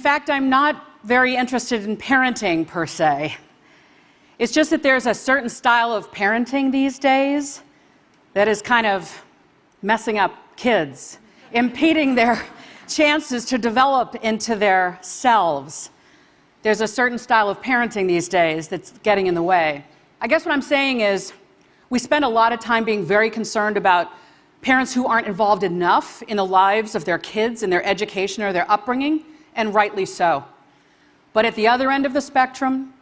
In fact, I'm not very interested in parenting per se. It's just that there's a certain style of parenting these days that is kind of messing up kids, impeding their chances to develop into their selves. There's a certain style of parenting these days that's getting in the way. I guess what I'm saying is we spend a lot of time being very concerned about parents who aren't involved enough in the lives of their kids, in their education or their upbringing, and rightly so. But at the other end of the spectrum,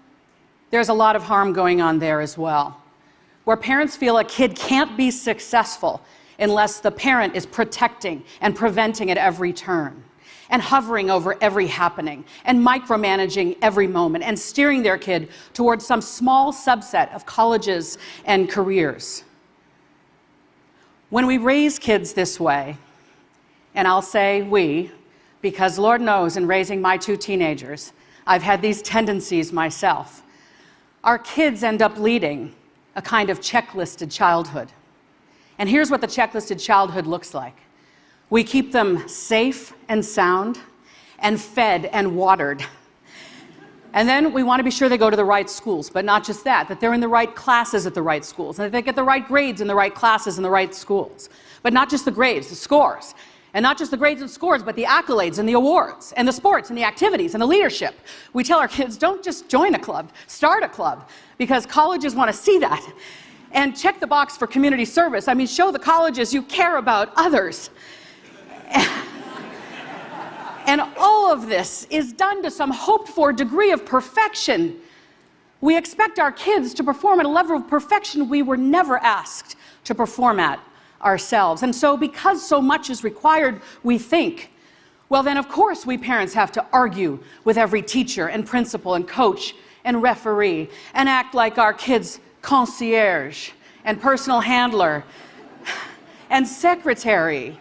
there's a lot of harm going on there as well, where parents feel a kid can't be successful unless the parent is protecting and preventing at every turn, and hovering over every happening, and micromanaging every moment, and steering their kid towards some small subset of colleges and careers. When we raise kids this way, and I'll say we, because Lord knows in raising my 2 teenagers, I've had these tendencies myself, our kids end up leading a kind of checklisted childhood. And here's what the checklisted childhood looks like. We keep them safe and sound and fed and watered. And then we want to be sure they go to the right schools, but not just that they're in the right classes at the right schools, and that they get the right grades in the right classes in the right schools. But not just the grades, the scores. And not just the grades and scores, but the accolades and the awards and the sports and the activities and the leadership. We tell our kids, don't just join a club, start a club, because colleges want to see that. And check the box for community service. I mean, show the colleges you care about others. And all of this is done to some hoped-for degree of perfection. We expect our kids to perform at a level of perfection we were never asked to perform at ourselves. And so because so much is required, we think, well then of course we parents have to argue with every teacher and principal and coach and referee and act like our kids' concierge and personal handler and secretary.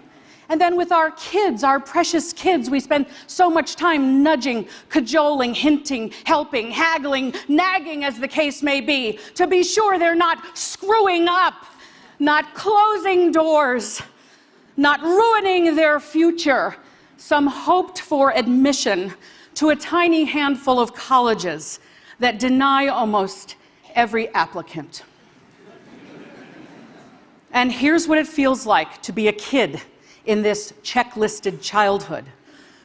And then with our kids, our precious kids, we spend so much time nudging, cajoling, hinting, helping, haggling, nagging as the case may be, to be sure they're not screwing up, not closing doors, not ruining their future, some hoped-for admission to a tiny handful of colleges that deny almost every applicant. And here's what it feels like to be a kid in this checklisted childhood.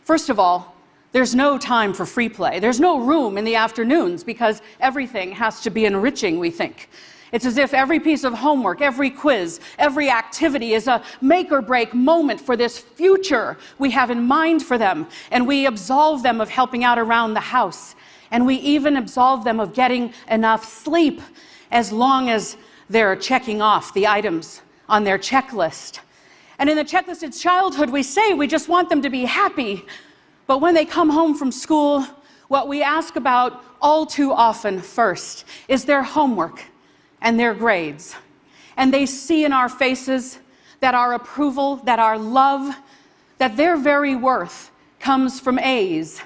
First of all, there's no time for free play. There's no room in the afternoons because everything has to be enriching, we think. It's as if every piece of homework, every quiz, every activity is a make-or-break moment for this future we have in mind for them, and we absolve them of helping out around the house, and we even absolve them of getting enough sleep as long as they're checking off the items on their checklist. And in the checklisted childhood, we say we just want them to be happy, but when they come home from school, what we ask about all too often first is their homework and their grades. And they see in our faces that our approval, that our love, that their very worth comes from A's.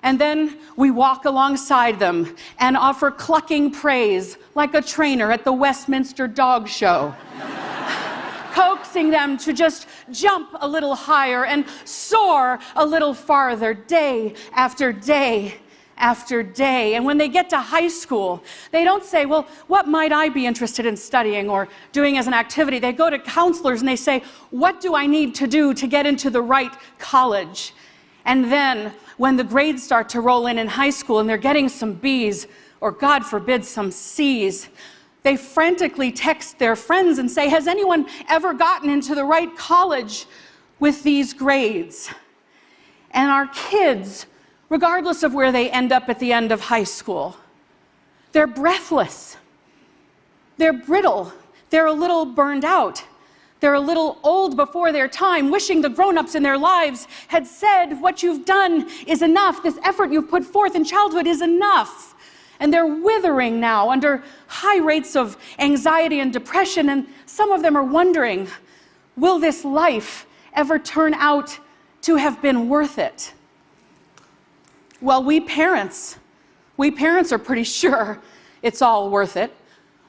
And then we walk alongside them and offer clucking praise like a trainer at the Westminster Dog Show, coaxing them to just jump a little higher and soar a little farther day after day after day. And when they get to high school, they don't say, well, what might I be interested in studying or doing as an activity? They go to counselors and they say, what do I need to do to get into the right college? And then when the grades start to roll in high school and they're getting some B's, or God forbid, some C's, they frantically text their friends and say, has anyone ever gotten into the right college with these grades? And our kids, regardless of where they end up at the end of high school, they're breathless, they're brittle, they're a little burned out, they're a little old before their time, wishing the grown-ups in their lives had said, what you've done is enough, this effort you've put forth in childhood is enough. And they're withering now under high rates of anxiety and depression, and some of them are wondering, will this life ever turn out to have been worth it? Well, we parents are pretty sure it's all worth it.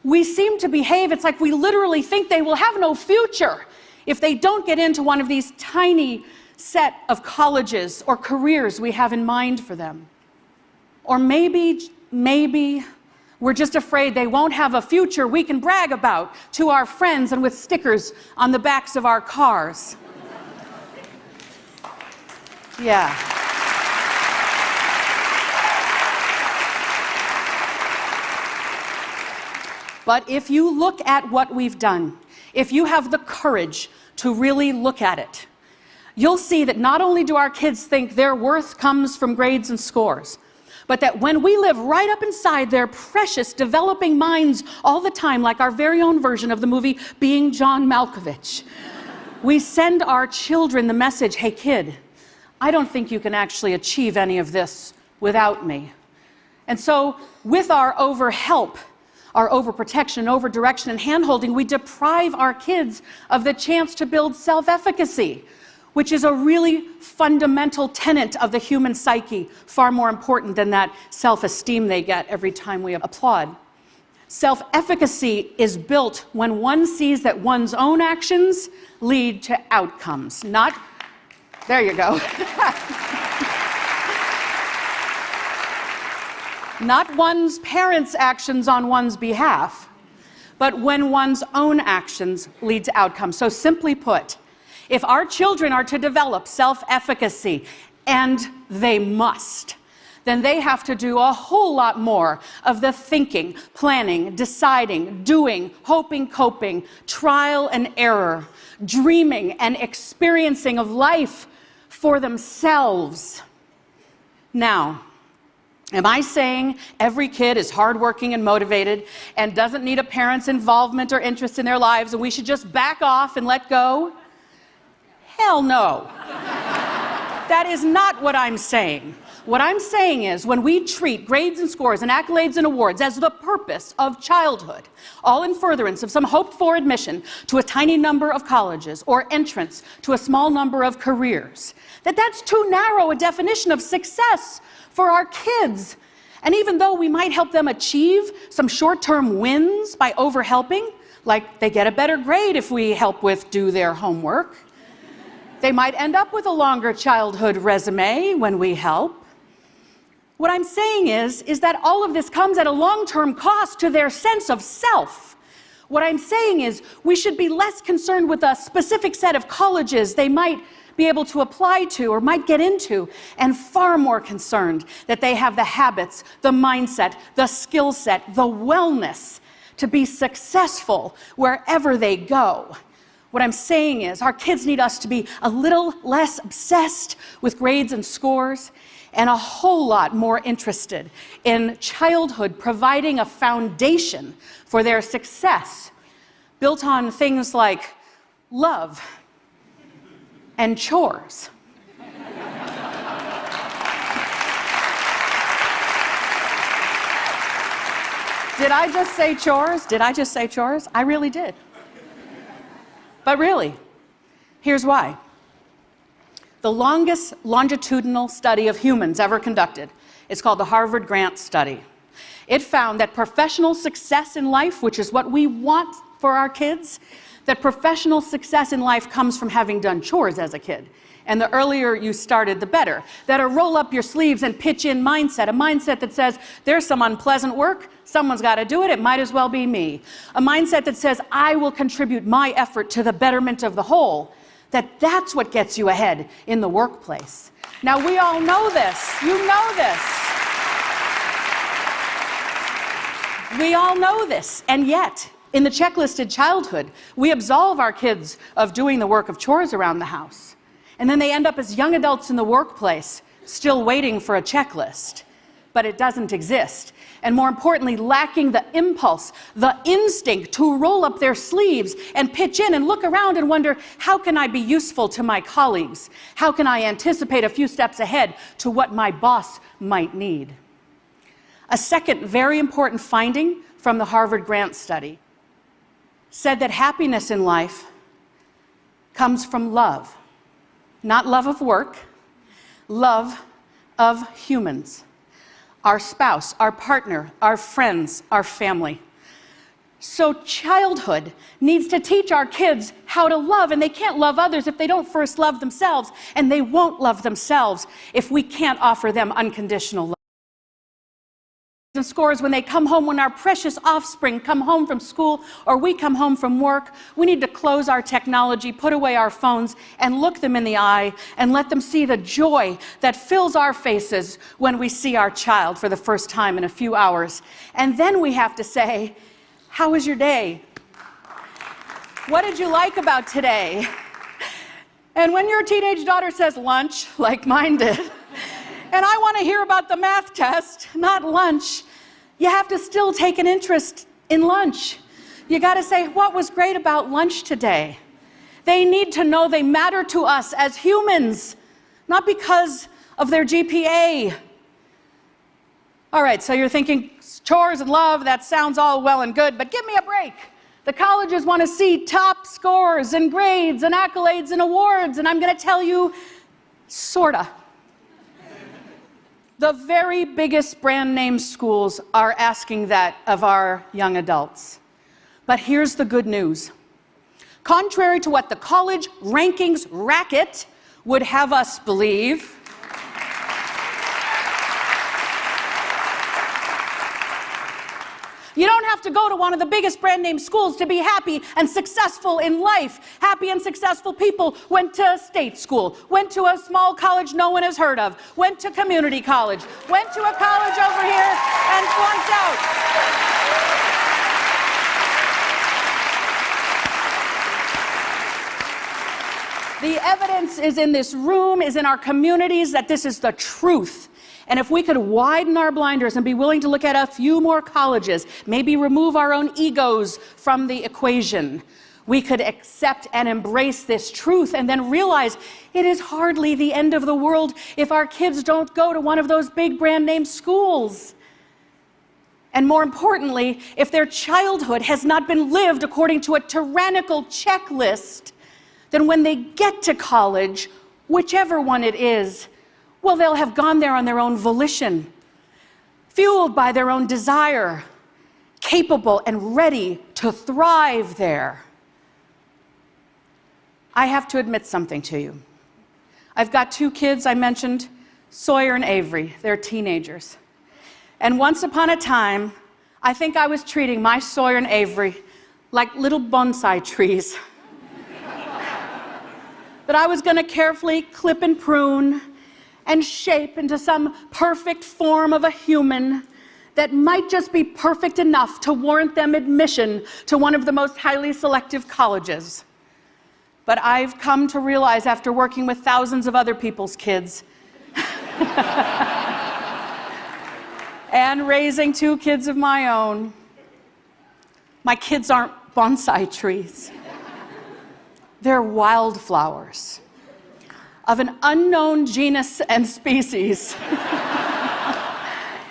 We seem to behave, it's like we literally think they will have no future if they don't get into one of these tiny, set of colleges or careers we have in mind for them. Or maybe we're just afraid they won't have a future we can brag about to our friends and with stickers on the backs of our cars. Yeah. But if you look at what we've done, if you have the courage to really look at it, you'll see that not only do our kids think their worth comes from grades and scores, but that when we live right up inside their precious developing minds all the time, like our very own version of the movie Being John Malkovich, we send our children the message, hey kid, I don't think you can actually achieve any of this without me. And so with our overhelp, our overprotection, overdirection, and handholding, we deprive our kids of the chance to build self-efficacy, which is a really fundamental tenet of the human psyche, far more important than that self-esteem they get every time we applaud. Self-efficacy is built when one sees that one's own actions lead to outcomes, not... There you go. Not one's parents' actions on one's behalf, but when one's own actions lead to outcomes. So simply put, if our children are to develop self-efficacy, and they must, then they have to do a whole lot more of the thinking, planning, deciding, doing, hoping, coping, trial and error, dreaming and experiencing of life for themselves. Now, am I saying every kid is hardworking and motivated and doesn't need a parent's involvement or interest in their lives and we should just back off and let go? Hell no. That is not what I'm saying. What I'm saying is when we treat grades and scores and accolades and awards as the purpose of childhood, all in furtherance of some hoped-for admission to a tiny number of colleges or entrance to a small number of careers, that's too narrow a definition of success for our kids. And even though we might help them achieve some short-term wins by overhelping, like they get a better grade if we help with do their homework, they might end up with a longer childhood resume when we help. What I'm saying is that all of this comes at a long-term cost to their sense of self. What I'm saying is we should be less concerned with a specific set of colleges they might be able to apply to or might get into, and far more concerned that they have the habits, the mindset, the skill set, the wellness to be successful wherever they go. What I'm saying is our kids need us to be a little less obsessed with grades and scores and a whole lot more interested in childhood providing a foundation for their success built on things like love and chores. Did I just say chores? Did I just say chores? I really did. But really, here's why. The longest longitudinal study of humans ever conducted is called the Harvard Grant Study. It found that professional success in life, which is what we want for our kids, that professional success in life comes from having done chores as a kid. And the earlier you started, the better. That a roll up your sleeves and pitch in mindset, a mindset that says, there's some unpleasant work, someone's got to do it, it might as well be me. A mindset that says, I will contribute my effort to the betterment of the whole. That's what gets you ahead in the workplace. Now, we all know this. You know this. We all know this. And yet, in the checklisted childhood, we absolve our kids of doing the work of chores around the house. And then they end up as young adults in the workplace, still waiting for a checklist. But it doesn't exist. And more importantly, lacking the impulse, the instinct to roll up their sleeves and pitch in and look around and wonder, how can I be useful to my colleagues? How can I anticipate a few steps ahead to what my boss might need? A second very important finding from the Harvard Grant Study said that happiness in life comes from love. Not love of work, love of humans. Our spouse, our partner, our friends, our family. So childhood needs to teach our kids how to love, and they can't love others if they don't first love themselves, and they won't love themselves if we can't offer them unconditional love. And scores when they come home, when our precious offspring come home from school or we come home from work, we need to close our technology, put away our phones, and look them in the eye and let them see the joy that fills our faces when we see our child for the first time in a few hours. And then we have to say, how was your day? What did you like about today? And when your teenage daughter says lunch, like mine did, and I want to hear about the math test, not lunch, you have to still take an interest in lunch. You got to say, what was great about lunch today? They need to know they matter to us as humans, not because of their GPA. All right, so you're thinking, chores and love, that sounds all well and good, but give me a break. The colleges want to see top scores and grades and accolades and awards, and I'm going to tell you, sorta. The very biggest brand name schools are asking that of our young adults. But here's the good news. Contrary to what the college rankings racket would have us believe, you don't have to go to one of the biggest brand name schools to be happy and successful in life. Happy and successful people went to state school, went to a small college no one has heard of, went to community college, went to a college over here and flunked out. The evidence is in this room, is in our communities, that this is the truth. And if we could widen our blinders and be willing to look at a few more colleges, maybe remove our own egos from the equation, we could accept and embrace this truth and then realize it is hardly the end of the world if our kids don't go to one of those big brand name schools. And more importantly, if their childhood has not been lived according to a tyrannical checklist, then when they get to college, whichever one it is, well, they'll have gone there on their own volition, fueled by their own desire, capable and ready to thrive there. I have to admit something to you. I've got two kids I mentioned, Sawyer and Avery. They're teenagers. And once upon a time, I think I was treating my Sawyer and Avery like little bonsai trees that I was going to carefully clip and prune and shape into some perfect form of a human that might just be perfect enough to warrant them admission to one of the most highly selective colleges. But I've come to realize, after working with thousands of other people's kids and raising two kids of my own, my kids aren't bonsai trees. They're wildflowers of an unknown genus and species.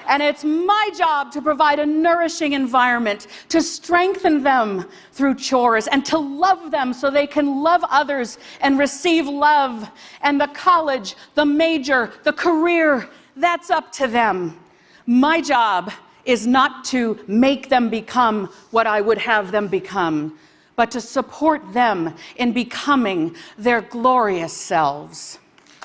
And it's my job to provide a nourishing environment, to strengthen them through chores, and to love them so they can love others and receive love. And the college, the major, the career, that's up to them. My job is not to make them become what I would have them become, but to support them in becoming their glorious selves.